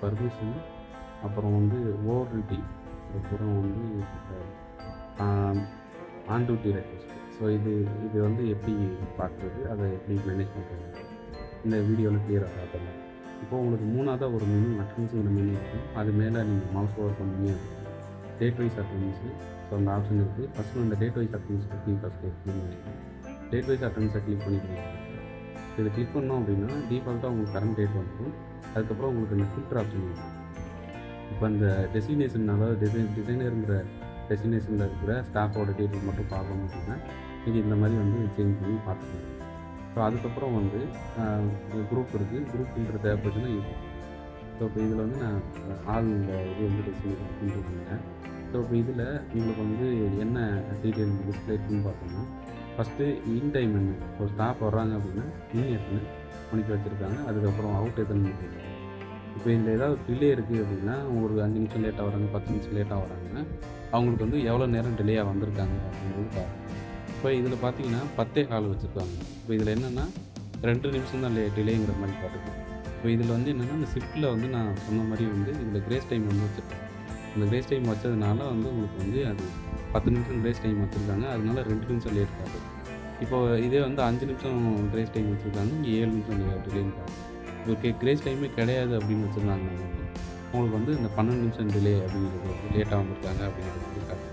Permission, அப்புறம் வந்து over reading, அப்புறம் வந்து ஆன் டியூட்டி ரெக்வெஸ்ட். ஸோ இது இது வந்து எப்படி பார்க்குறது, அதை எப்படி மேனேஜ் பண்ணுறது, இந்த வீடியோவில் கிளியராக பார்க்கலாம். இப்போது உங்களுக்கு மூணாவதாக ஒரு மெனு அட்டெண்டன்ஸுங்கிற மெனு இருக்கும். அது மேலே நீங்கள் மவுஸ் ஓவர் பண்ணீங்க அப்படின்னா டேட் வைஸ் அட்டெண்டன்ஸு, ஸோ அந்த ஆப்ஷன் இருக்குது. ஃபஸ்ட்டு அந்த டேட் வைஸ் அட்டெண்டன்ஸ் பற்றி ஃபஸ்ட்டு கிளிக் பண்ணிக்கலாம். டேட் வைஸ் அட்டெண்டன்ஸை கிளிக் பண்ணிக்கலாம். இதை கிளிக் பண்ணோம் அப்படின்னா டிஃபால்ட்டாக உங்களுக்கு கரண்ட் டேட் வந்துடும். அதுக்கப்புறம் உங்களுக்கு இந்த ஃபில்டர் ஆப்ஷன் இருக்கும். இப்போ அந்த டெஸ்டினேஷன், அதாவது டிசைனருங்கிற டெஸ்டினேஷனில் இருக்கிற ஸ்டாஃபோட டீட்டெயில் மட்டும் பார்க்கணும் அப்படின்னா நீங்கள் இந்த மாதிரி வந்து சேஞ்ச் பண்ணி பார்த்துக்கலாம். ஸோ அதுக்கப்புறம் வந்து குரூப் இருக்குது. குரூப் ஃபில்டர் தேவைப்பட்டுன்னா இது. ஸோ இப்போ இதில் வந்து நான் ஆல் இந்த இது வந்து டெஸ்டினேஷன் ஃபில்டர் பண்ணிட்டேன். ஸோ இப்போ இதில் உங்களுக்கு வந்து என்ன டீட்டெயில் டிஸ்பிளே இருக்குன்னு பார்த்தோம்னா, ஃபஸ்ட்டு இன் டைம் என்ன, ஒரு ஸ்டாஃப் வர்றாங்க அப்படின்னா இன் எத்தனை மணிக்கு வச்சுருக்காங்க, அதுக்கப்புறம் அவுட் எத்தனை மணிக்கு வச்சுருக்காங்க. இப்போ இதில் ஏதாவது டிலே இருக்குது அப்படின்னா, ஒரு 5 நிமிஷம் லேட்டாக வராங்க, 10 நிமிஷம் லேட்டாக வராங்கன்னா அவங்களுக்கு வந்து எவ்வளோ நேரம் டிலேயாக வந்திருக்காங்க அப்படிங்கிறது பார்க்கணும். இப்போ இதில் பார்த்தீங்கன்னா 10:15 வச்சுருக்காங்க. இப்போ இதில் என்னென்னா 2 நிமிஷம் தான் டிலேங்கிற மாதிரி பார்த்துக்கணும். இப்போ இதில் வந்து என்னென்னா, இந்த ஷிஃப்ட்டில் வந்து நான் சொன்ன மாதிரி வந்து இதில் கிரேஸ் டைம் வந்து வச்சுருக்கேன். அந்த கிரேஸ் டைம் வச்சதுனால வந்து உங்களுக்கு வந்து அது 10 நிமிஷம் கிரேஸ் டைம் வச்சுருக்காங்க, அதனால 2 நிமிஷம் லேட் காட்டுது. இப்போது இதே வந்து 5 நிமிஷம் கிரேஸ் டைம் வச்சுருக்காங்க, இங்கே 7 நிமிஷம் டிலேன்னு காட்டுது. இப்போ கிரேஸ் டைமே கிடையாது அப்படின்னு வச்சுருந்தாங்க, உங்களுக்கு வந்து இந்த 12 நிமிஷம் டிலே அப்படிங்கிறது லேட்டாக வந்திருக்காங்க அப்படிங்கிறது வந்து காட்டுது.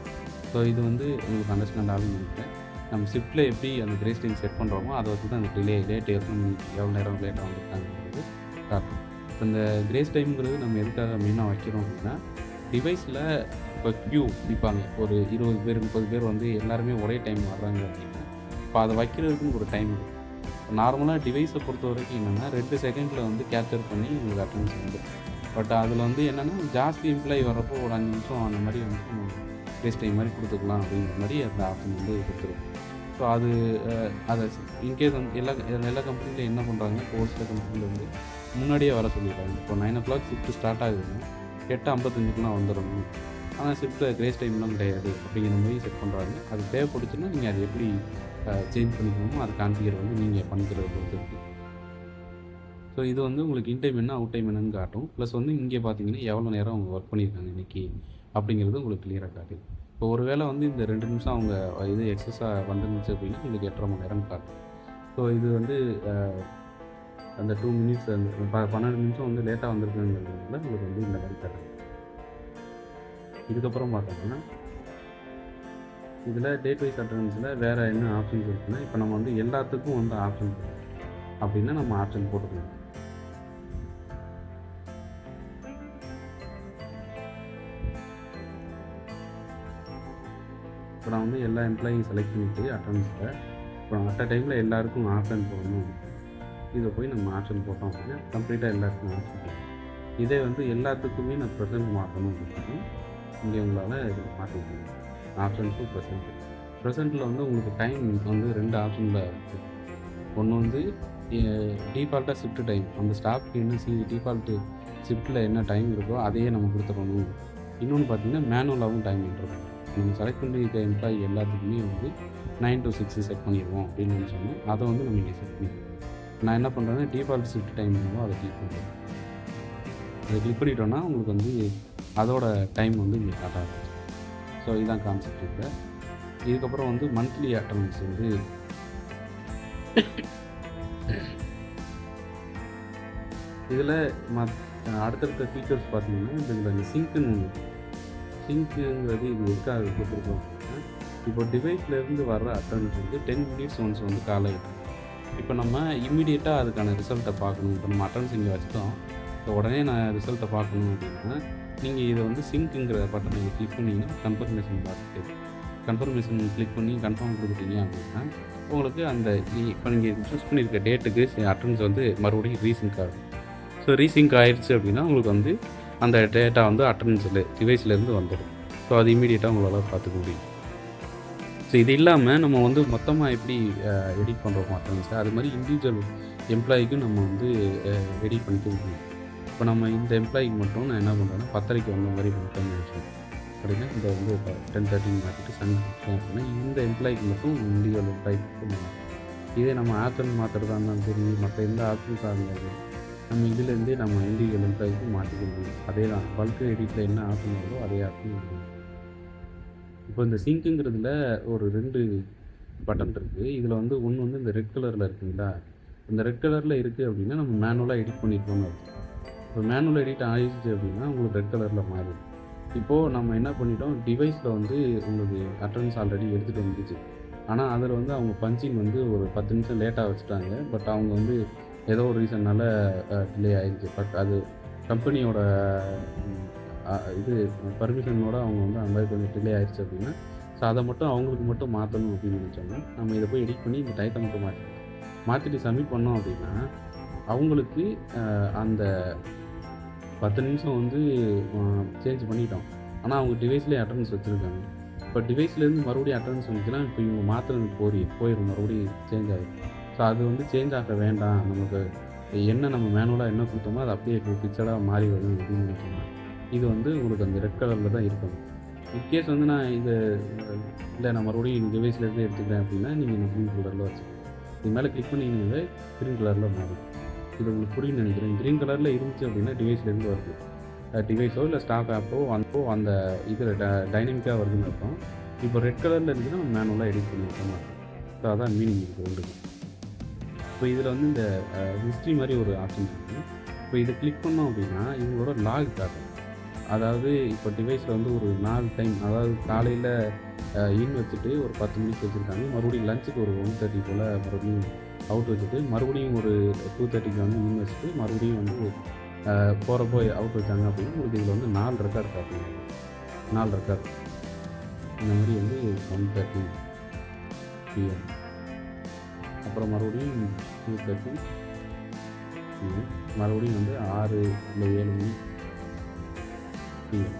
ஸோ இது வந்து உங்களுக்கு அண்டர்ஸ்டாண்ட் ஆகும் நினைக்கிறேன். நம்ம ஷிஃப்ட்டில் எப்படி அந்த கிரேஸ் டைம் செட் பண்ணுறோமோ அதை வச்சு தான் அந்த டிலே லேட் எவ்வளோ நேரம் லேட்டாக வந்திருக்காங்கிறது காட்டும். இப்போ இந்த கிரேஸ் டைம்ங்கிறது நம்ம எதுக்காக மெயினாக வைக்கிறோம் அப்படின்னா, டிவைஸில் இப்போ க்யூ நிற்பாங்க, ஒரு 20 பேர் 30 பேர் வந்து எல்லாருமே ஒரே டைம் வர்றாங்க அப்படின்னா, இப்போ அதை வைக்கிறதுக்குன்னு ஒரு டைம் இருக்குது. இப்போ நார்மலாக டிவைஸை பொறுத்த வரைக்கும் என்னென்னா 2 செகண்டில் வந்து கேப்சர் பண்ணி உங்களுக்கு அட்டெண்டன்ஸ் வந்துடும். பட் அதில் வந்து என்னென்னா ஜாஸ்தி எம்ப்ளாயி வரப்போ ஒரு 5 நிமிஷம் அந்த மாதிரி வந்து கிரேஸ் டைம் மாதிரி கொடுத்துக்கலாம் அப்படிங்கிற மாதிரி அந்த ஆப்ஷன் வந்து கொடுத்துருக்கும். ஸோ அது அதை இன்கேஸ் வந்து எல்லா கம்பெனிலையும் என்ன பண்ணுறாங்க, ஒரு சில கம்பெனியில் வந்து முன்னாடியே வர சொல்லிடுறாங்க. இப்போ 9 o'clock ஷிஃப்ட் ஸ்டார்ட் ஆகுதுன்னா 8:55 வந்துடணும். ஆனால் ஷிஃப்ட்டில் கிரேஸ் டைம்லாம் கிடையாது அப்படிங்கிற மாதிரி செட் பண்ணுறாங்க. அது தேவைப்படுச்சுன்னா நீங்கள் அதை எப்படி சேஞ்ச் பண்ணிக்கணுமோ அது கான்ஃபிகர் வந்து நீங்கள் பண்ணிக்கிறத பொறுத்து இருக்குது. ஸோ இது வந்து உங்களுக்கு இன் டைம் என்ன அவுட் டைம் என்னன்னு காட்டும். ப்ளஸ் வந்து இங்கே பார்த்தீங்கன்னா எவ்வளோ நேரம் அவங்க ஒர்க் பண்ணியிருக்காங்க இன்றைக்கி அப்படிங்கிறது உங்களுக்கு கிளியராக காட்டுது. இப்போ ஒரு வேளை வந்து இந்த 2 நிமிஷம் அவங்க இது எக்ஸஸாக வந்துருந்துச்சு அப்படின்னா உங்களுக்கு 8.5 மணி நேரம் காட்டும். ஸோ இது வந்து அந்த 2 மினிட்ஸ் அந்த 12 நிமிஷம் வந்து லேட்டாக வந்திருக்குங்கிறதுனால உங்களுக்கு வந்து இந்த மாதிரி காட்டும். இதுக்கப்புறம் பார்த்தோம்னா இதில் டேட் வைஸ் அட்டெண்டன்ஸில் வேறு என்ன ஆப்ஷன்ஸ் இருக்குன்னா, இப்போ நம்ம வந்து எல்லாத்துக்கும் வந்து ஆப்ஷன் அப்படின்னா நம்ம ஆப்ஷன் போட்டுக்கணும். இப்போ நான் வந்து எல்லா எம்ப்ளாயும் செலக்ட் பண்ணிவிட்டு அட்டெண்டன்ஸில் இப்போ அட் அ டைமில் எல்லாருக்கும் ஆப்ஷன் போடணும். இதை போய் நம்ம ஆப்ஷன் போட்டோம் அப்படின்னா கம்ப்ளீட்டாக எல்லாருக்கும் ஆப்ஷன் போடணும். இதே வந்து எல்லாத்துக்குமே நான் ப்ரெசென்ட் மாற்றணும் அப்படின்னு இங்கே உங்களால் இது மாற்றிக்கணும். ஆப்ஷன் டு ப்ரெசென்ட்டில் வந்து உங்களுக்கு டைம் வந்து 2 ஆப்ஷனில் இருக்குது. ஒன்று வந்து டிஃபால்ட்டாக ஷிஃப்ட் டைம், அந்த ஸ்டாஃப்க்கு என்ன டிஃபால்ட்டு ஷிஃப்ட்டில் என்ன டைம் இருக்கோ அதையே நம்ம கொடுத்துடணும். இன்னொன்று பார்த்தீங்கன்னா மேனுவலாகவும் டைம் பண்ணுறோம். நம்ம செலக்ட் பண்ணியிருக்க எம்ப்ளாயி எல்லாத்துக்குமே வந்து 9 to 6 செட் பண்ணிடுவோம் அப்படின்னு நம்ம சொன்னோம். அதை வந்து நம்ம இங்கே செட் பண்ணிடுவோம். நான் என்ன பண்ணுறேன்னா டிஃபால்ட் ஷிஃப்ட் டைம் என்னவோ அதை கிளிக் பண்ணுறேன். அதை கிளிக் பண்ணிட்டோன்னா உங்களுக்கு வந்து அதோட டைம் வந்து இங்கே காட்ட ஆரம்பிச்சு. ஸோ இதுதான் கான்செப்ட் இருக்குது. இதுக்கப்புறம் வந்து மந்த்லி அட்டெண்டன்ஸ் வந்து இதில் அடுத்தடுத்த ஃபீச்சர்ஸ் பார்த்தீங்கன்னா இதில் இந்த சிங்க்குங்கிறது இது எதுக்காக கொடுத்துருக்கோம் அப்படின்னா, இப்போ டிவைஸ்லேருந்து வர்ற அட்டெண்டன்ஸ் வந்து 10 minutes ஒன்ஸ் வந்து கால் ஆகிடும். இப்போ நம்ம இம்மிடியேட்டாக அதுக்கான ரிசல்ட்டை பார்க்கணும். இப்போ நம்ம அட்டெண்டன்ஸ் இங்கே வச்சுட்டோம், ஸோ உடனே நான் ரிசல்ட்டை பார்க்கணும் அப்படின்னா நீங்கள் இதை வந்து சிங்க்குங்கிற பட்டனை கிளிக் பண்ணிங்கன்னா கன்ஃபர்மேஷன் கன்ஃபர்மேஷன் கிளிக் பண்ணி கன்ஃபார்ம் கொடுத்துட்டீங்க அப்படின்னா உங்களுக்கு அந்த இப்போ நீங்கள் சூஸ் பண்ணியிருக்க டேட்டுக்கு அட்டெண்டன்ஸ் வந்து மறுபடியும் ரீசிங்க் ஆகும். ஸோ ரீசிங்க் ஆகிடுச்சு அப்படின்னா உங்களுக்கு வந்து அந்த டேட்டா வந்து அட்டெண்டன்ஸில் டிவைஸ்லேருந்து வந்துடும். ஸோ அது இமீடியட்டாக உங்களால் பார்த்துக்க முடியும். ஸோ இது இல்லாமல் நம்ம வந்து மொத்தமாக எப்படி எடிட் பண்ணுறோம் அட்டெண்டன்ஸை, அது மாதிரி இண்டிவிஜுவல் எம்ப்ளாயிக்கும் நம்ம வந்து எடிட் பண்ணிக்க முடியும். இப்போ நம்ம இந்த எம்ப்ளாயிக்கு மட்டும் நான் என்ன பண்ணுறேன்னா 10:30 வந்த மாதிரி மட்டும் நினச்சேன் அப்படின்னா இந்த வந்து 10:30 மாற்றிட்டு சந்திச்சேன் அப்படின்னா இந்த எம்ப்ளாய்க்கு மட்டும் இண்டிவிஜுவல் எம்ப்ளாய்க்கு மட்டும் இதே நம்ம ஆப்ஷன் மாற்றுறதா இருந்தாலும் சரி, மற்ற எந்த ஆப்ஷன்ஸாக இருந்தாலும் நம்ம இதிலேருந்தே நம்ம இண்டிவிஜுவல் எம்ப்ளாய்க்கு மாற்றிக்க முடியும். அதே தான் பல்க் எடிட்டில் என்ன ஆப்ஷன் வருதோ அதே ஆப்ஷன் இருக்கும். இப்போ இந்த சிங்க்குங்கிறதுல ஒரு 2 பட்டன் இருக்குது. இதில் வந்து ஒன்று வந்து இந்த ரெட் கலரில் இருக்குங்களா, இந்த ரெட் கலரில் இருக்குது அப்படின்னா நம்ம மேனுவலாக எடிட் பண்ணியிருக்கோம்னு அர்த்தம். இப்போ மேனுவல் எடிட் ஆயிடுச்சு அப்படின்னா உங்களுக்கு ரெட் கலரில் மாறிடும். இப்போது நம்ம என்ன பண்ணிட்டோம், டிவைஸில் வந்து உங்களுக்கு அட்டெண்டன்ஸ் ஆல்ரெடி எடுத்துகிட்டு வந்துச்சு. ஆனால் அதில் வந்து அவங்க பஞ்சிங் வந்து ஒரு 10 நிமிஷம் லேட்டாக வச்சுட்டாங்க. பட் அவங்க வந்து ஏதோ ஒரு ரீசன்னால் டிலே ஆயிடுச்சு. பட் அது கம்பெனியோட இது பர்மிஷனோட அவங்க வந்து அந்த மாதிரி கொஞ்சம் டிலே ஆயிடுச்சு அப்படின்னா, ஸோ அதை மட்டும் அவங்களுக்கு மட்டும் மாற்றணும் அப்படின்னு நினச்சோம்னா, நம்ம இதை போய் எடிட் பண்ணி இந்த டயத்தை மட்டும் மாற்றிட்டு சப்மிட் பண்ணோம் அப்படின்னா, அவங்களுக்கு அந்த 10 நிமிஷம் வந்து சேஞ்ச் பண்ணிட்டோம். ஆனால் அவங்க டிவைஸ்லேயே அட்டெண்டன்ஸ் வச்சுருக்காங்க. இப்போ டிவைஸ்லேருந்து மறுபடியும் அட்டெண்டன்ஸ் வந்துச்சுன்னா, இப்போ இவங்க மாற்றுறதுக்கு போயிடும் மறுபடியும் சேஞ்ச் ஆகிடும். ஸோ அது வந்து சேஞ்ச் ஆக வேண்டாம், நமக்கு என்ன நம்ம மேனுவலாக என்ன கொடுத்தோமோ அது அப்படியே ஃபிக்ஸடாக மாறி வரும் அப்படின்னு நினச்சோம்னா, இது வந்து உங்களுக்கு அந்த ரெட் கலரில் தான் இருக்கணும். இன்கேஸ் வந்து நான் இது இல்லை நான் மறுபடியும் டிவைஸ்லேருந்து எடுத்துக்கிறேன் அப்படின்னா, நீங்கள் இந்த க்ரீன் கலரில் வச்சுக்கோங்க. இது மேலே கிளிக் பண்ணிங்கனாவே க்ரீன் கலரில் மாறும். இது உங்களுக்கு புரியும்னு நினைக்கிறேன். க்ரீன் கலரில் இருந்துச்சு அப்படின்னா டிவைஸ்லேருந்து வருது. டிவைஸோ இல்லை ஸ்டாக் ஆப்போ அந்த இதில் டைனமிக்காக வருதுன்னு அர்த்தம். இப்போ ரெட் கலரில் இருந்துச்சுன்னா நம்ம மேனுவலாக எடிட் பண்ணி வைக்க மாட்டோம். ஸோ அதான் மீனிங் இருக்குது ரெண்டுக்கும். இப்போ இதில் வந்து இந்த ஹிஸ்ட்ரி மாதிரி ஒரு ஆப்ஷன் இருக்குது. இப்போ இதை கிளிக் பண்ணோம் அப்படின்னா இவங்களோட லாக் காட்டும். அதாவது இப்போ டிவைஸில் வந்து ஒரு 4 டைம், அதாவது காலையில் இன் வச்சுட்டு ஒரு 10 மணிக்கு வச்சுருக்காங்க, மறுபடியும் லஞ்சுக்கு ஒரு 1:30 போல் மறுபடியும் அவுட் வச்சுட்டு, மறுபடியும் ஒரு 2:30க்கு வந்து இன் வச்சுட்டு, மறுபடியும் வந்து போகிறப்போ அவுட் வச்சாங்க அப்படின்னா உங்களுக்கு இதில் வந்து 4 ரெக்கார்டு காட்டுங்க. 4 ரெக்கார்டு இந்த மாதிரி வந்து 1:30 PM, அப்புறம் மறுபடியும் 2:30 PM, மறுபடியும் வந்து 6 இல்லை 7 மணி PM.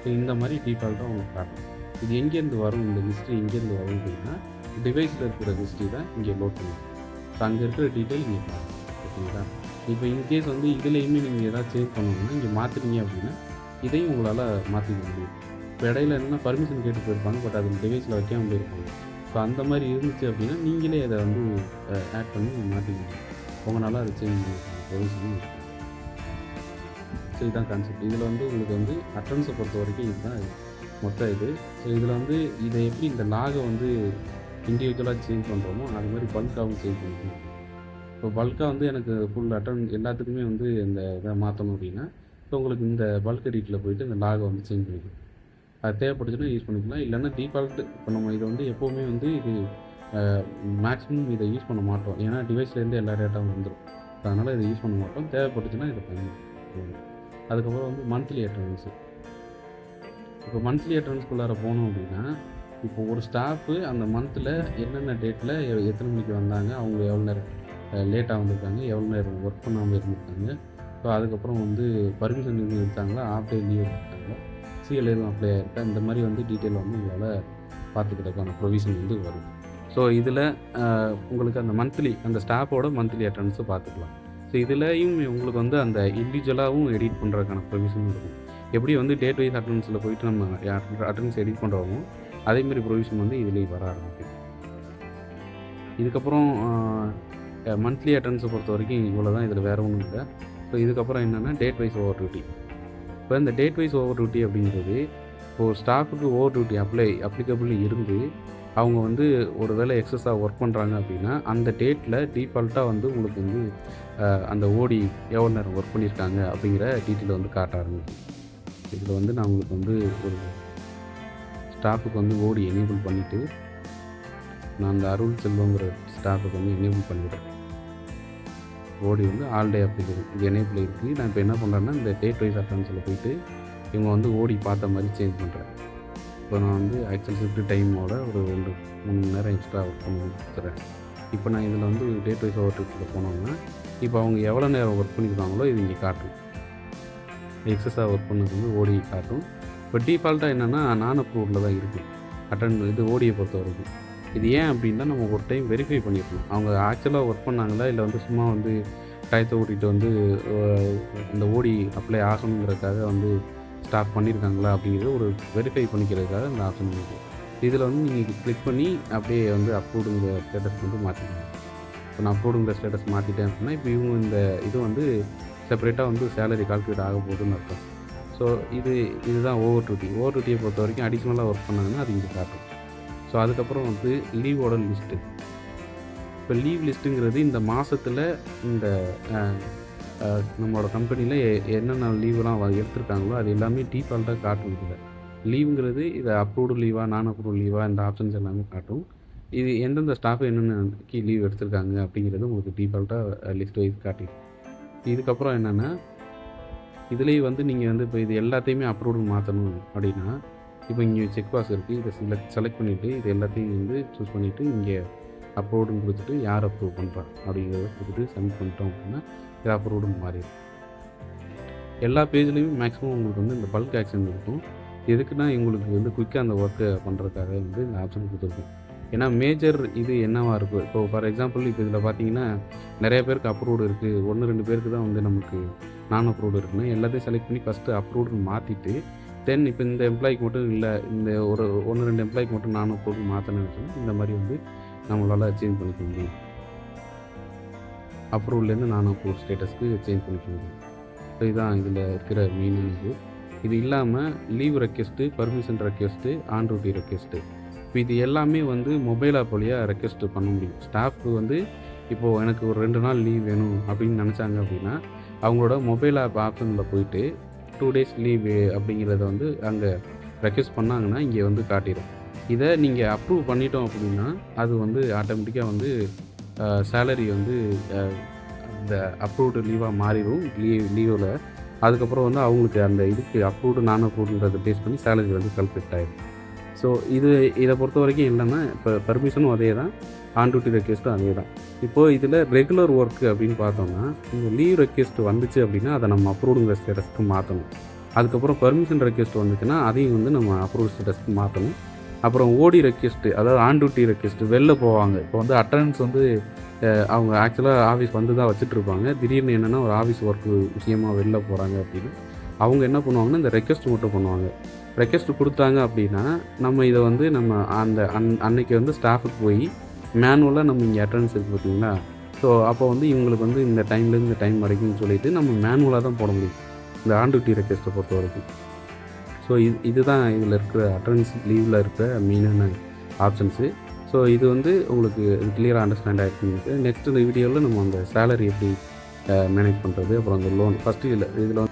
ஸோ இந்த மாதிரி டிஃபால்ட்டாக உங்களுக்கு காட்டும். இது எங்கேருந்து வரும், இந்த ஹிஸ்ட்ரி எங்கேருந்து வரும் அப்படின்னா டிவைஸில் இருக்கிற ஹிஸ்ட்ரி தான் இங்கே லோட் பண்ணும். ஸோ அங்கே இருக்கிற டீட்டெயில் இங்கே பார்க்கணும். ஓகேங்களா? இப்போ இன்கேஸ் வந்து இதுலேயுமே நீங்கள் எதாவது சேஞ்ச் பண்ணணும்னா இங்கே மாற்றுறீங்க அப்படின்னா இதையும் உங்களால் மாற்றிக்க முடியும். இப்போ இடையில என்னென்னா பர்மிஷன் கேட்டு போயிருப்பாங்க, பட் அது டிவைஸில் வைக்காமல் போயிருப்பாங்க. ஸோ அந்த மாதிரி இருந்துச்சு அப்படின்னா நீங்களே அதை வந்து ஆட் பண்ணி மாற்றிக்கணும். உங்களால் அதை சேஞ்ச் பண்ணிக்கலாம். ஸோ இதுதான் கான்செப்ட். இதில் வந்து உங்களுக்கு வந்து அட்டெண்டன்ஸை பொறுத்த வரைக்கும் இதுதான் மொத்தம் இது. ஸோ இதில் வந்து இதை எப்படி இந்த லாகை வந்து இண்டிவிஜுவலாக சேஞ்ச் பண்ணுறோமோ அது மாதிரி பல்காகவும் சேஞ்ச் பண்ணிக்கணும். இப்போ பல்காக வந்து எனக்கு ஃபுல் எல்லாத்துக்குமே வந்து இந்த இதை மாற்றணும் அப்படின்னா, ஸோ உங்களுக்கு இந்த பல்க் எடிட்டில் போய்ட்டு இந்த லாகை வந்து சேஞ்ச் பண்ணிக்கலாம். அது தேவைப்பட்டுச்சுன்னா யூஸ் பண்ணிக்கலாம். இல்லைன்னா டிஃபால்ட்டு இப்போ நம்ம இதை வந்து எப்போவுமே வந்து இது மேக்ஸிமம் இதை யூஸ் பண்ண மாட்டோம். ஏன்னா டிவைஸ்லேருந்து எல்லா டேட்டாவும் வந்துடும். அதனால் இதை யூஸ் பண்ண மாட்டோம். தேவைப்பட்டுச்சுன்னா இதை பண்ணிக்கலாம். அதுக்கப்புறம் வந்து மந்த்லி அட்டெண்டன்ஸு. இப்போ மந்த்லி அட்டெண்டன்ஸ்குள்ளார போனோம் அப்படின்னா, இப்போ ஒரு ஸ்டாஃபு அந்த மந்தில் என்னென்ன டேட்டில் எத்தனை மணிக்கு வந்தாங்க, அவங்க எவ்வளோ நேரம் லேட்டாக வந்திருக்காங்க, எவ்வளோ நேரம் ஒர்க் பண்ணாமல் இருந்திருக்காங்க, ஸோ அதுக்கப்புறம் வந்து பர்மிஷன் எதுவும் எடுத்தாங்களா, ஆஃப் டே லீவ் எடுத்தாங்களா, சிஎல் எதுவும் அப்ளை ஆகிருக்கா, இந்த மாதிரி வந்து டீட்டெயில் வந்து உங்களால் பார்த்துக்கிறதுக்கான ப்ரொவிஷன் வந்து வரும். ஸோ இதில் உங்களுக்கு அந்த அந்த ஸ்டாஃபோட மந்த்லி அட்டெண்டன்ஸை பார்த்துக்கலாம். ஸோ இதுலேயும் உங்களுக்கு வந்து அந்த இண்டிவிஜுவலாகவும் எடிட் பண்ணுறதுக்கான ப்ரொவிஷன் இருக்கும். எப்படி வந்து டேட் வைஸ் அட்டெண்டன்ஸில் போய்ட்டு நம்ம அட்டெண்டன்ஸ் எடிட் பண்ணுறோமோ அதேமாதிரி ப்ரொவிஷன் வந்து இதுலேயும் வர ஆரம்பிக்கும். இதுக்கப்புறம் மந்த்லி அட்டெண்டன்ஸை பொறுத்த வரைக்கும் இவ்வளோ தான். இதில் வேறு ஒன்றும் இல்லை. ஸோ இதுக்கப்புறம் என்னென்னா டேட் வைஸ் ஓவர் டியூட்டி. இப்போ இந்த டேட் வைஸ் ஓவர் டியூட்டி அப்படிங்கிறது இப்போது ஸ்டாஃபுக்கு ஓவர் டியூட்டி அப்ளிகபிள் இருந்து அவங்க வந்து ஒரு வேளை எக்ஸஸாக ஒர்க் பண்ணுறாங்க அப்படின்னா அந்த டேட்டில் டிஃபால்ட்டாக வந்து உங்களுக்கு வந்து அந்த ஓடி எவ்வளோ நேரம் ஒர்க் பண்ணியிருக்காங்க அப்படிங்கிற டீட்டெயில் வந்து காட்ட ஆரம்பிக்கும். இதில் வந்து நான் உங்களுக்கு வந்து ஒரு ஸ்டாஃபுக்கு வந்து ஓடி எனேபிள் பண்ணிவிட்டு நான் அந்த அருள் செல்வங்கிற ஸ்டாஃபுக்கு வந்து எனேபிள் பண்ணிவிடுறேன். ஓடி வந்து ஆல் டே அப்ளிகேஷன் இது எனேபிள் இருக்குது. நான் இப்போ என்ன பண்ணுறேன்னா இந்த டேட் வைஸ் அட்டெண்டன்ஸில் போயிட்டு இவங்க வந்து ஓடி பார்த்த மாதிரி சேஞ்ச் பண்ணுறேன். இப்போ நான் வந்து ஆக்சுவல் ஷிஃப்ட் டைமோட ஒரு 2-3 மணி நேரம் எக்ஸ்ட்ரா ஒர்க் பண்ணி கொடுத்துறேன். இப்போ நான் இதில் வந்து டேட் வைஸ் ஓவர் டியூட்டியில் போனோம்னா இப்போ அவங்க எவ்வளோ நேரம் ஒர்க் பண்ணியிருக்காங்களோ இது இங்கே காட்டும். எக்ஸஸாக ஒர்க் பண்ணது வந்து ஓடி காட்டும். இப்போ டிஃபால்ட்டாக என்னென்னா நான் அப்ரூவ்டில் தான் இருக்குது இது ஓடியை பொறுத்த வரைக்கும். இது ஏன் அப்படின்னா நம்ம ஒரு டைம் வெரிஃபை பண்ணியிருக்கணும். அவங்க ஆக்சுவலாக ஒர்க் பண்ணாங்களா இல்லை வந்து சும்மா வந்து டயத்தை ஓட்டிகிட்டு வந்து இந்த ஓடி அப்ளை ஆகணுங்கிறதுக்காக வந்து ஸ்டார்ட் பண்ணியிருக்காங்களா அப்படிங்கிறது ஒரு வெரிஃபை பண்ணிக்கிறதுக்காக இந்த ஆப்ஷன் இருக்குது. இதில் வந்து நீங்கள் கிளிக் பண்ணி அப்படியே வந்து அப்ரூவ்டுங்கிற ஸ்டேட்டஸ் வந்து மாற்றிக்கணும். இப்போ நான் அப்ரூவ்டுங்கிற ஸ்டேட்டஸ் மாற்றிட்டேன் அப்படின்னா இப்போ இவங்க இந்த இது வந்து செப்பரேட்டாக வந்து சேலரி கால்குலேட் ஆக போகுதுன்னு அர்த்தம். ஸோ இதுதான் ஓவர் டியூட்டியை பொறுத்த வரைக்கும் அடிஷ்னலாக ஒர்க் பண்ணாங்கன்னா அது இங்கே காட்டும். ஸோ அதுக்கப்புறம் வந்து லீவோட லிஸ்ட்டு. இப்போ லீவ் லிஸ்ட்டுங்கிறது இந்த மாதத்தில் இந்த நம்மளோட கம்பெனியில் என்னென்ன லீவெலாம் எடுத்திருக்காங்களோ அது எல்லாமே டிஃபால்ட்டாக காட்டும். இதில் லீவுங்கிறது இதை அப்ரூவ்டு லீவா நான் அப்ரூவ்டு லீவா இந்த ஆப்ஷன்ஸ் எல்லாமே காட்டும். இது எந்தெந்த ஸ்டாஃப் என்னென்ன லீவ் எடுத்திருக்காங்க அப்படிங்கிறது உங்களுக்கு டிஃபால்ட்டாக லிஸ்ட் வைஸ் காட்டிடும். இதுக்கப்புறம் என்னென்னா இதுலேயே வந்து நீங்கள் வந்து இப்போ இது எல்லாத்தையுமே அப்ரூவ்டு மாற்றணும் அப்படின்னா இப்போ இங்கே செக் பாக்ஸ் இருக்குது. இதை செலக்ட் பண்ணிவிட்டு இது எல்லாத்தையும் வந்து சூஸ் பண்ணிவிட்டு இங்கே அப்ரூவ்டுன்னு கொடுத்துட்டு யார் அப்ரூவ் பண்ணுறா அப்படிங்கிறத கொடுத்துட்டு சப்மிட் பண்ணிட்டோம் அப்படின்னா இது அப்ரூவ்டுன்னு மாறிடும். எல்லா பேஜ்லேயுமே மேக்ஸிமம் உங்களுக்கு வந்து இந்த பல்க் ஆக்ஷன் இருக்கும். எதுக்குன்னா உங்களுக்கு வந்து குயிக்காக அந்த ஒர்க்கை பண்ணுறதுக்காக வந்து இந்த ஆப்ஷன் கொடுத்துருக்கும். ஏன்னா மேஜர் இது என்னவாக இருக்கும், இப்போ ஃபார் எக்ஸாம்பிள் இப்போ இதில் பார்த்தீங்கன்னா நிறைய பேருக்கு அப்ரூவ்டு இருக்குது, 1-2 பேருக்கு தான் வந்து நமக்கு நான் அப்ரூவ்டு இருக்குன்னா எல்லாத்தையும் செலக்ட் பண்ணி ஃபஸ்ட்டு அப்ரூவ்டுன்னு மாற்றிட்டு தென் இப்போ இந்த எம்ப்ளாய்க்கு மட்டும் இல்லை, இந்த ஒரு 1-2 எம்ப்ளாய்க்கு மட்டும் நான் அப்ரூவ்டு மாற்றணும்னு சொன்னால் இந்த மாதிரி வந்து நம்மளால் சேஞ்ச் பண்ணிக்க முடியும். அப்ரூவ்லேருந்து நான் அப்ரூவ் ஸ்டேட்டஸ்க்கு சேஞ்ச் பண்ணிக்க முடியும். ஸோ இதுதான் இதில் இருக்கிற மெயின் இது இல்லாமல் leave request, permission request, on duty request, இப்போ இது எல்லாமே வந்து மொபைல் ஆப் வழியாக ரெக்வெஸ்ட் பண்ண முடியும். ஸ்டாஃப் வந்து இப்போது எனக்கு ஒரு 2 நாள் லீவ் வேணும் அப்படின்னு நினச்சாங்க அப்படின்னா அவங்களோட மொபைல் ஆப் ஆப்ஷனில் போயிட்டு 2 days லீவ் அப்படிங்கிறத வந்து அங்கே ரெக்வெஸ்ட் பண்ணாங்கன்னா இங்கே வந்து காட்டிடும். இதை நீங்கள் அப்ரூவ் பண்ணிட்டோம் அப்படின்னா அது வந்து ஆட்டோமேட்டிக்காக வந்து சேலரி வந்து அந்த அப்ரூவ்டு லீவாக மாறிடும் லீவில். அதுக்கப்புறம் வந்து அவங்களுக்கு அந்த இதுக்கு அப்ரூவ்டு நான் அப்ரூவ்டுன்றதை பேஸ் பண்ணி சேலரி வந்து கால்குலேட் ஆகிடும். ஸோ இதை பொறுத்த வரைக்கும் என்னென்னா இப்போ பர்மிஷனும் அதே தான், ஆன் டியூட்டி ரெக்வெஸ்ட்டும் அதே தான். இப்போது இதில் ரெகுலர் ஒர்க்கு அப்படின்னு பார்த்தோம்னா இந்த லீவ் ரெக்வெஸ்ட் வந்துச்சு அப்படின்னா அதை நம்ம அப்ரூவ்டுங்கிற ஸ்டேட்டஸ்க்கு மாற்றணும். அதுக்கப்புறம் பர்மிஷன் ரெக்வெஸ்ட் வந்துச்சுன்னா அதையும் வந்து நம்ம அப்ரூவ்டு ஸ்டேட்டஸ்க்கு மாற்றணும். அப்புறம் ஓடி ரெக்வெஸ்ட்டு, அதாவது ஆன் டியூட்டி ரெக்வெஸ்ட்டு, வெளில போவாங்க. இப்போ வந்து அட்டண்டன்ஸ் வந்து அவங்க ஆக்சுவலாக ஆஃபீஸ் வந்து தான் வச்சுட்ருப்பாங்க. திடீர்னு என்னென்னா ஒரு ஆஃபீஸ் ஒர்க்கு விஷயமாக வெளில போகிறாங்க அப்படின்னு அவங்க என்ன பண்ணுவாங்கன்னா இந்த ரெக்வெஸ்ட் மட்டும் பண்ணுவாங்க. ரெக்வெஸ்ட் கொடுத்தாங்க அப்படின்னா நம்ம இதை வந்து நம்ம அந்த அன்னைக்கு வந்து ஸ்டாஃபுக்கு போய் மேனுவலாக நம்ம இங்கே அட்டண்டன்ஸ் இருக்குது பார்த்தீங்களா, ஸோ அப்போ வந்து இவங்களுக்கு வந்து இந்த டைம்லேருந்து இந்த டைம் வரைக்கும்னு சொல்லிட்டு நம்ம மேனுவலாக தான் போட முடியும் இந்த ஆன் டியூட்டி ரெக்வெஸ்ட்டை பொறுத்த வரைக்கும். ஸோ இதுதான் இதில் இருக்கிற அட்டண்டன்ஸ் லீவில் இருக்கிற மெயினான ஆப்ஷன்ஸு. ஸோ இது வந்து உங்களுக்கு கிளியராக அண்டர்ஸ்டாண்ட் ஆகிருக்கு. நெக்ஸ்ட் இந்த வீடியோவில் நம்ம அந்த சேலரி எப்படி மேனேஜ் பண்ணுறது, அப்புறம் அந்த லோன் ஃபஸ்ட்டு இதில்